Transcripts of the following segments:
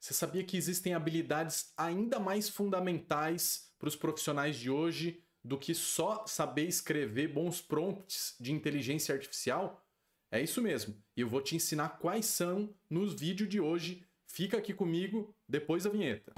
Você sabia que existem habilidades ainda mais fundamentais para os profissionais de hoje do que só saber escrever bons prompts de inteligência artificial? É isso mesmo, e eu vou te ensinar quais são nos vídeos de hoje. Fica aqui comigo depois da vinheta.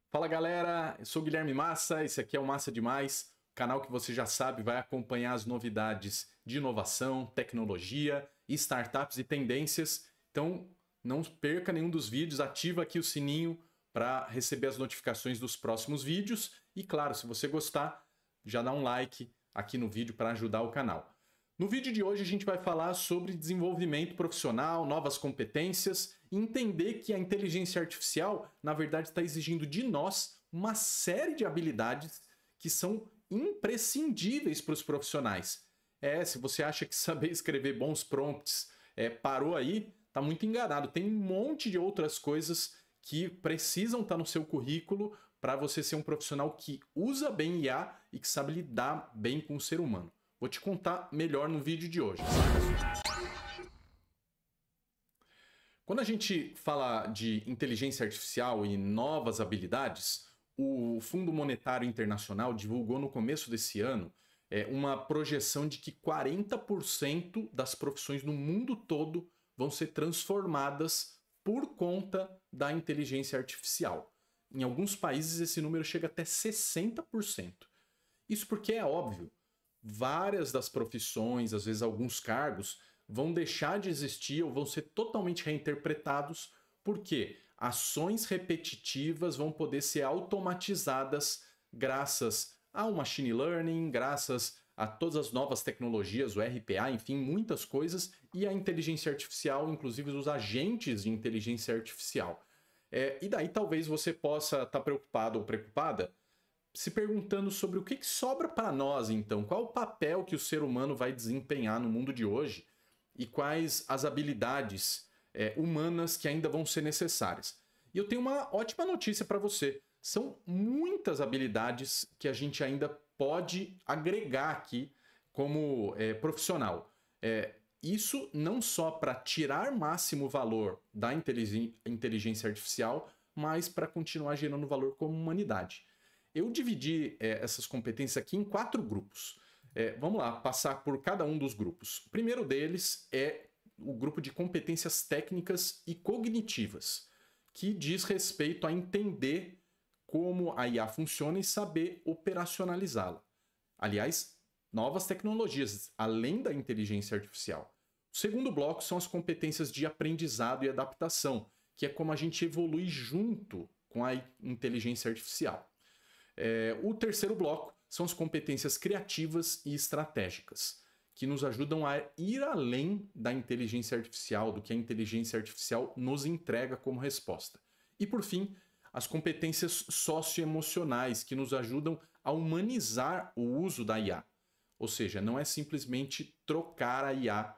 Fala galera, eu sou o Guilherme Massa, esse aqui é o Massa Demais, canal que você já sabe vai acompanhar as novidades de inovação, tecnologia, startups e tendências. Então não perca nenhum dos vídeos, ativa aqui o sininho para receber as notificações dos próximos vídeos. E claro, se você gostar, já dá um like aqui no vídeo para ajudar o canal. No vídeo de hoje a gente vai falar sobre desenvolvimento profissional, novas competências e entender que a inteligência artificial, na verdade, está exigindo de nós uma série de habilidades que são imprescindíveis para os profissionais. Se você acha que saber escrever bons prompts parou aí, está muito enganado. Tem um monte de outras coisas que precisam estar no seu currículo para você ser um profissional que usa bem IA e que sabe lidar bem com o ser humano. Vou te contar melhor no vídeo de hoje. Quando a gente fala de inteligência artificial e novas habilidades, o Fundo Monetário Internacional divulgou no começo desse ano uma projeção de que 40% das profissões no mundo todo vão ser transformadas por conta da inteligência artificial. Em alguns países esse número chega até 60%. Isso porque é óbvio. Várias das profissões, às vezes alguns cargos, vão deixar de existir ou vão ser totalmente reinterpretados porque ações repetitivas vão poder ser automatizadas graças ao machine learning, graças a todas as novas tecnologias, o RPA, enfim, muitas coisas, e a inteligência artificial, inclusive os agentes de inteligência artificial. E daí talvez você possa estar preocupado ou preocupada se perguntando sobre o que sobra para nós, então. Qual o papel que o ser humano vai desempenhar no mundo de hoje e quais as habilidades humanas que ainda vão ser necessárias. E eu tenho uma ótima notícia para você. São muitas habilidades que a gente ainda pode agregar aqui como profissional. Isso não só para tirar máximo valor da inteligência artificial, mas para continuar gerando valor como humanidade. Eu dividi essas competências aqui em 4 grupos. Vamos lá, passar por cada um dos grupos. O primeiro deles é o grupo de competências técnicas e cognitivas, que diz respeito a entender como a IA funciona e saber operacionalizá-la. Aliás, novas tecnologias, além da inteligência artificial. O segundo bloco são as competências de aprendizado e adaptação, que é como a gente evolui junto com a inteligência artificial. O terceiro bloco são as competências criativas e estratégicas, que nos ajudam a ir além da inteligência artificial, do que a inteligência artificial nos entrega como resposta. E por fim, as competências socioemocionais, que nos ajudam a humanizar o uso da IA. Ou seja, não é simplesmente trocar a IA,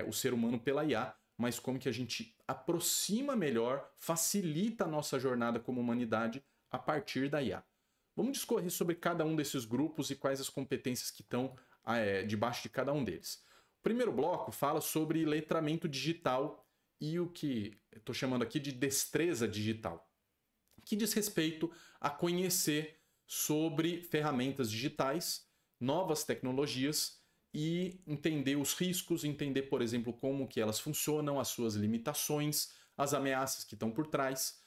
o ser humano pela IA, mas como que a gente aproxima melhor, facilita a nossa jornada como humanidade a partir da IA. Vamos discorrer sobre cada um desses grupos e quais as competências que estão debaixo de cada um deles. O primeiro bloco fala sobre letramento digital e o que estou chamando aqui de destreza digital, que diz respeito a conhecer sobre ferramentas digitais, novas tecnologias e entender os riscos, entender, por exemplo, como que elas funcionam, as suas limitações, as ameaças que estão por trás.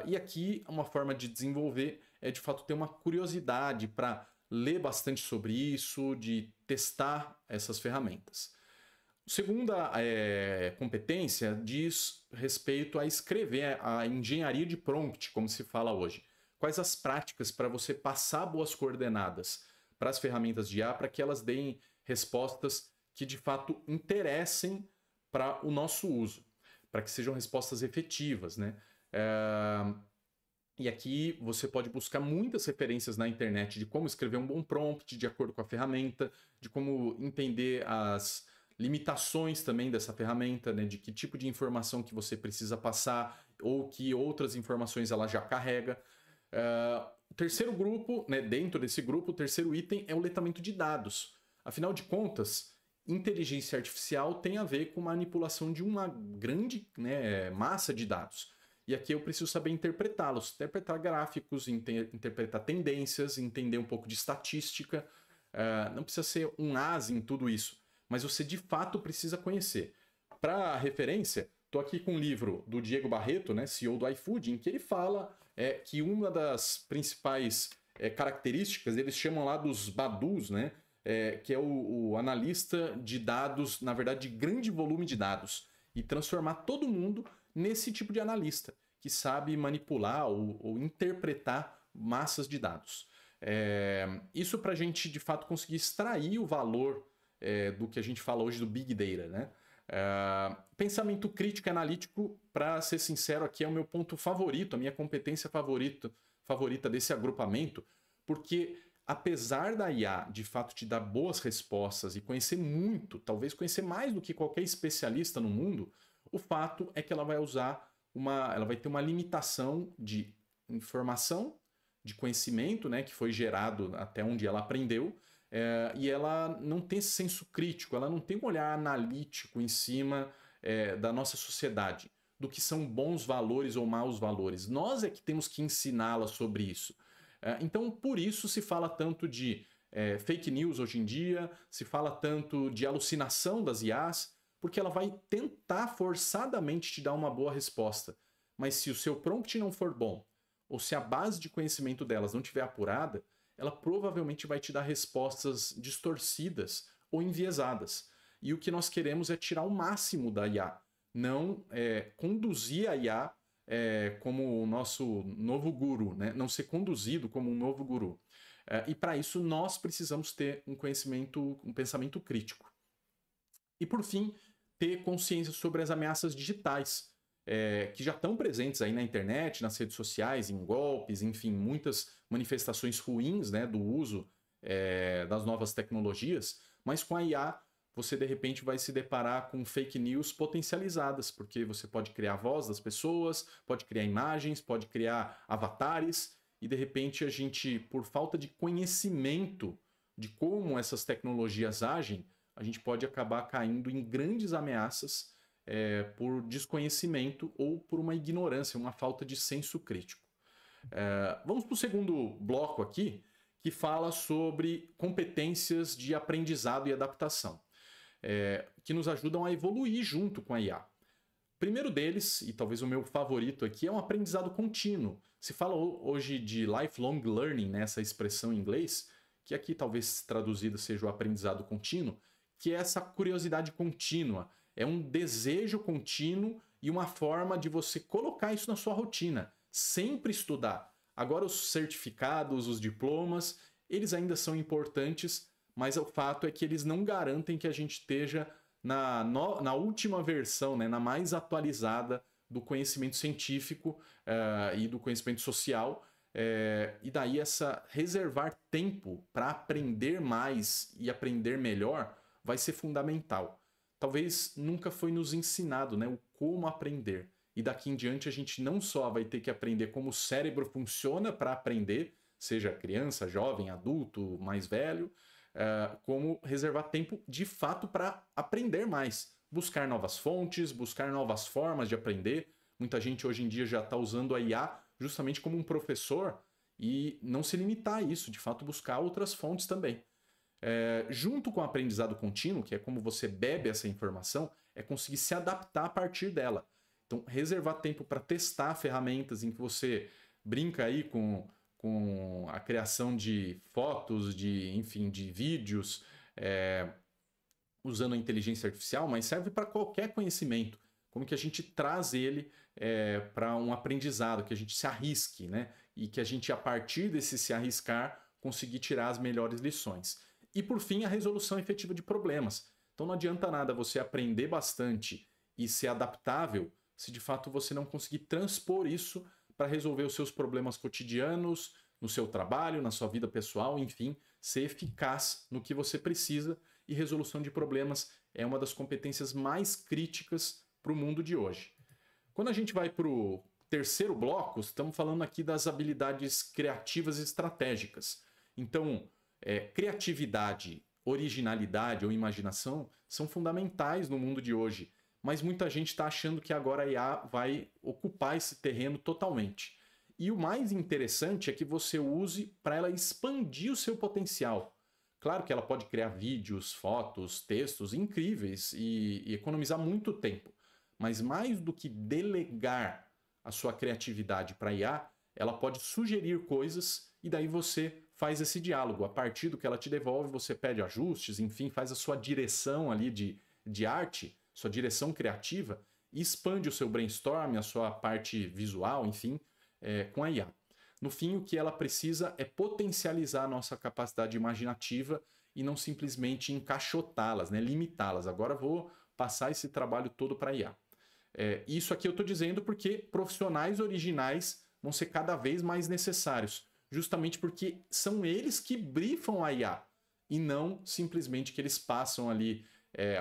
E aqui uma forma de desenvolver é de fato ter uma curiosidade para ler bastante sobre isso, de testar essas ferramentas. A segunda competência diz respeito a escrever, a engenharia de prompt, como se fala hoje. Quais as práticas para você passar boas coordenadas para as ferramentas de IA, para que elas deem respostas que de fato interessem para o nosso uso, para que sejam respostas efetivas, né? E aqui você pode buscar muitas referências na internet de como escrever um bom prompt de acordo com a ferramenta, de como entender as limitações também dessa ferramenta, né, de que tipo de informação que você precisa passar ou que outras informações ela já carrega. O terceiro grupo, né, dentro desse grupo, o terceiro item é o letramento de dados. Afinal de contas, inteligência artificial tem a ver com manipulação de uma grande, né, massa de dados. E aqui eu preciso saber interpretá-los, interpretar gráficos, interpretar tendências, entender um pouco de estatística. Não precisa ser um as em tudo isso, mas você de fato precisa conhecer. Para referência, estou aqui com um livro do Diego Barreto, né, CEO do iFood, em que ele fala que uma das principais características, eles chamam lá dos Badus, né, que é o analista de dados, na verdade, de grande volume de dados, e transformar todo mundo nesse tipo de analista, que sabe manipular ou interpretar massas de dados. Isso para a gente, de fato, conseguir extrair o valor do que a gente fala hoje do Big Data, né? Pensamento crítico e analítico, para ser sincero, aqui é o meu ponto favorito, a minha competência favorita desse agrupamento, porque apesar da IA de fato te dar boas respostas e conhecer muito, talvez conhecer mais do que qualquer especialista no mundo, o fato é que ela vai ela vai ter uma limitação de informação, de conhecimento, né, que foi gerado até onde ela aprendeu, e ela não tem esse senso crítico, ela não tem um olhar analítico em cima da nossa sociedade, do que são bons valores ou maus valores. Nós é que temos que ensiná-la sobre isso. Então, por isso se fala tanto de fake news hoje em dia, se fala tanto de alucinação das IAs, porque ela vai tentar forçadamente te dar uma boa resposta. Mas se o seu prompt não for bom, ou se a base de conhecimento delas não estiver apurada, ela provavelmente vai te dar respostas distorcidas ou enviesadas. E o que nós queremos é tirar o máximo da IA, não conduzir a IA como o nosso novo guru, né? Não ser conduzido como um novo guru. E para isso nós precisamos ter um pensamento crítico. E por fim, ter consciência sobre as ameaças digitais, que já estão presentes aí na internet, nas redes sociais, em golpes, enfim, muitas manifestações ruins, né, do uso das novas tecnologias, mas com a IA você de repente vai se deparar com fake news potencializadas, porque você pode criar a voz das pessoas, pode criar imagens, pode criar avatares, e de repente a gente, por falta de conhecimento de como essas tecnologias agem, a gente pode acabar caindo em grandes ameaças por desconhecimento ou por uma ignorância, uma falta de senso crítico. Vamos para o segundo bloco aqui, que fala sobre competências de aprendizado e adaptação, que nos ajudam a evoluir junto com a IA. O primeiro deles, e talvez o meu favorito aqui, é um aprendizado contínuo. Se fala hoje de lifelong learning, né, essa expressão em inglês, que aqui talvez traduzida seja o aprendizado contínuo, que é essa curiosidade contínua, é um desejo contínuo e uma forma de você colocar isso na sua rotina, sempre estudar. Agora os certificados, os diplomas, eles ainda são importantes, mas o fato é que eles não garantem que a gente esteja na última versão, né, na mais atualizada do conhecimento científico e do conhecimento social. E daí reservar tempo para aprender mais e aprender melhor vai ser fundamental. Talvez nunca foi nos ensinado, né, o como aprender. E daqui em diante a gente não só vai ter que aprender como o cérebro funciona para aprender, seja criança, jovem, adulto, mais velho, como reservar tempo de fato para aprender mais. Buscar novas fontes, buscar novas formas de aprender. Muita gente hoje em dia já está usando a IA justamente como um professor e não se limitar a isso, de fato buscar outras fontes também. Junto com o aprendizado contínuo, que é como você bebe essa informação, é conseguir se adaptar a partir dela. Então, reservar tempo para testar ferramentas em que você brinca aí com a criação de fotos, enfim, de vídeos, usando a inteligência artificial, mas serve para qualquer conhecimento. Como que a gente traz ele para um aprendizado, que a gente se arrisque, né? E que a gente, a partir desse se arriscar, conseguir tirar as melhores lições. E, por fim, a resolução efetiva de problemas. Então, não adianta nada você aprender bastante e ser adaptável se, de fato, você não conseguir transpor isso para resolver os seus problemas cotidianos, no seu trabalho, na sua vida pessoal, enfim, ser eficaz no que você precisa. E resolução de problemas é uma das competências mais críticas para o mundo de hoje. Quando a gente vai para o terceiro bloco, estamos falando aqui das habilidades criativas e estratégicas. Então, criatividade, originalidade ou imaginação são fundamentais no mundo de hoje, mas muita gente está achando que agora a IA vai ocupar esse terreno totalmente. E o mais interessante é que você use para ela expandir o seu potencial. Claro que ela pode criar vídeos, fotos, textos incríveis e economizar muito tempo, mas mais do que delegar a sua criatividade para a IA, ela pode sugerir coisas e daí você faz esse diálogo. A partir do que ela te devolve, você pede ajustes, enfim, faz a sua direção ali de arte, sua direção criativa e expande o seu brainstorm, a sua parte visual, enfim, com a IA. No fim, o que ela precisa é potencializar a nossa capacidade imaginativa e não simplesmente encaixotá-las, né? Limitá-las. Agora vou passar esse trabalho todo para a IA. Isso aqui eu estou dizendo porque profissionais originais vão ser cada vez mais necessários, justamente porque são eles que brifam a IA e não simplesmente que eles passam ali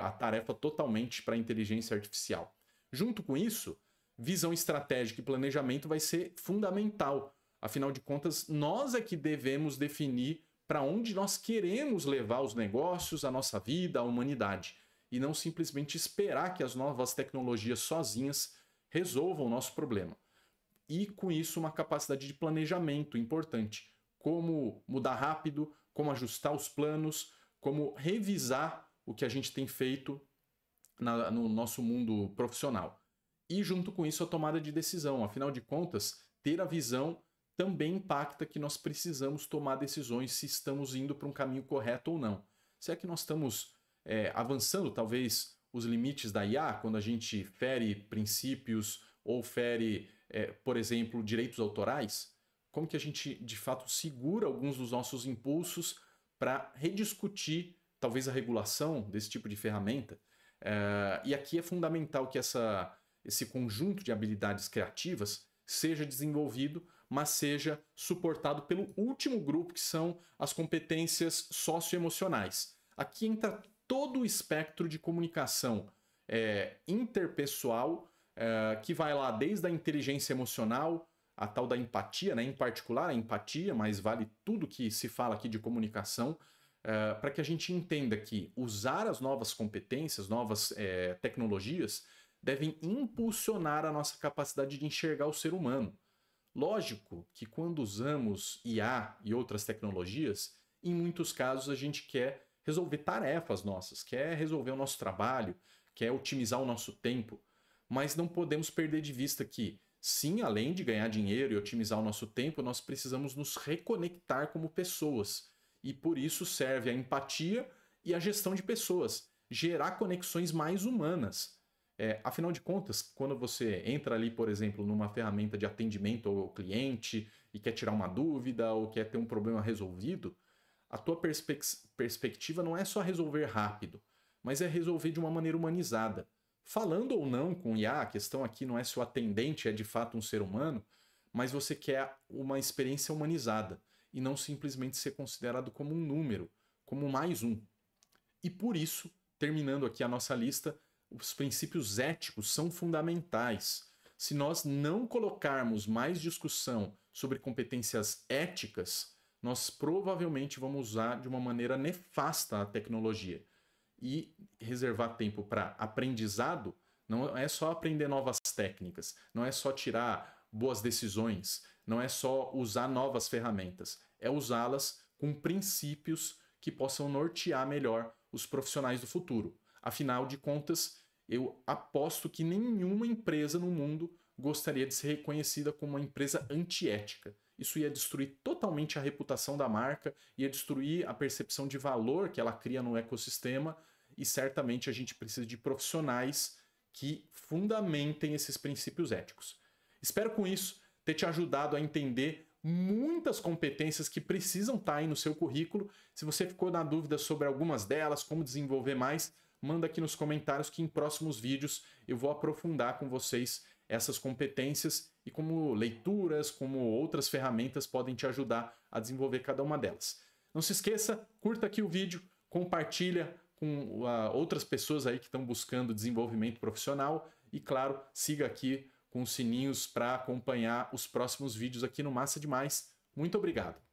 a tarefa totalmente para a inteligência artificial. Junto com isso, visão estratégica e planejamento vai ser fundamental. Afinal de contas, nós é que devemos definir para onde nós queremos levar os negócios, a nossa vida, a humanidade. E não simplesmente esperar que as novas tecnologias sozinhas resolvam o nosso problema. E com isso uma capacidade de planejamento importante. Como mudar rápido, como ajustar os planos, como revisar o que a gente tem feito no nosso mundo profissional. E junto com isso a tomada de decisão. Afinal de contas, ter a visão também impacta que nós precisamos tomar decisões se estamos indo para um caminho correto ou não. Se é que nós estamos avançando talvez os limites da IA, quando a gente fere princípios ou fere, por exemplo, direitos autorais, como que a gente de fato segura alguns dos nossos impulsos para rediscutir talvez a regulação desse tipo de ferramenta. E aqui é fundamental que esse conjunto de habilidades criativas seja desenvolvido, mas seja suportado pelo último grupo, que são as competências socioemocionais. Aqui entra todo o espectro de comunicação interpessoal, que vai lá desde a inteligência emocional, a tal da empatia, né? Em particular a empatia, mas vale tudo que se fala aqui de comunicação, para que a gente entenda que usar as novas competências, novas tecnologias, devem impulsionar a nossa capacidade de enxergar o ser humano. Lógico que quando usamos IA e outras tecnologias, em muitos casos a gente quer resolver tarefas nossas, quer resolver o nosso trabalho, quer otimizar o nosso tempo, mas não podemos perder de vista que, sim, além de ganhar dinheiro e otimizar o nosso tempo, nós precisamos nos reconectar como pessoas. E por isso serve a empatia e a gestão de pessoas, gerar conexões mais humanas. Afinal de contas, quando você entra ali, por exemplo, numa ferramenta de atendimento ao cliente e quer tirar uma dúvida ou quer ter um problema resolvido, a tua perspectiva não é só resolver rápido, mas é resolver de uma maneira humanizada. Falando ou não com IA, a questão aqui não é se o atendente é de fato um ser humano, mas você quer uma experiência humanizada e não simplesmente ser considerado como um número, como mais um. E por isso, terminando aqui a nossa lista, os princípios éticos são fundamentais. Se nós não colocarmos mais discussão sobre competências éticas, nós provavelmente vamos usar de uma maneira nefasta a tecnologia. E reservar tempo para aprendizado não é só aprender novas técnicas, não é só tirar boas decisões, não é só usar novas ferramentas, é usá-las com princípios que possam nortear melhor os profissionais do futuro. Afinal de contas, eu aposto que nenhuma empresa no mundo gostaria de ser reconhecida como uma empresa antiética. Isso ia destruir totalmente a reputação da marca, ia destruir a percepção de valor que ela cria no ecossistema, e certamente a gente precisa de profissionais que fundamentem esses princípios éticos. Espero com isso ter te ajudado a entender muitas competências que precisam estar aí no seu currículo. Se você ficou na dúvida sobre algumas delas, como desenvolver mais, manda aqui nos comentários que em próximos vídeos eu vou aprofundar com vocês essas competências e como leituras, como outras ferramentas podem te ajudar a desenvolver cada uma delas. Não se esqueça, curta aqui o vídeo, compartilha com outras pessoas aí que estão buscando desenvolvimento profissional e, claro, siga aqui com os sininhos para acompanhar os próximos vídeos aqui no Massa Demais. Muito obrigado!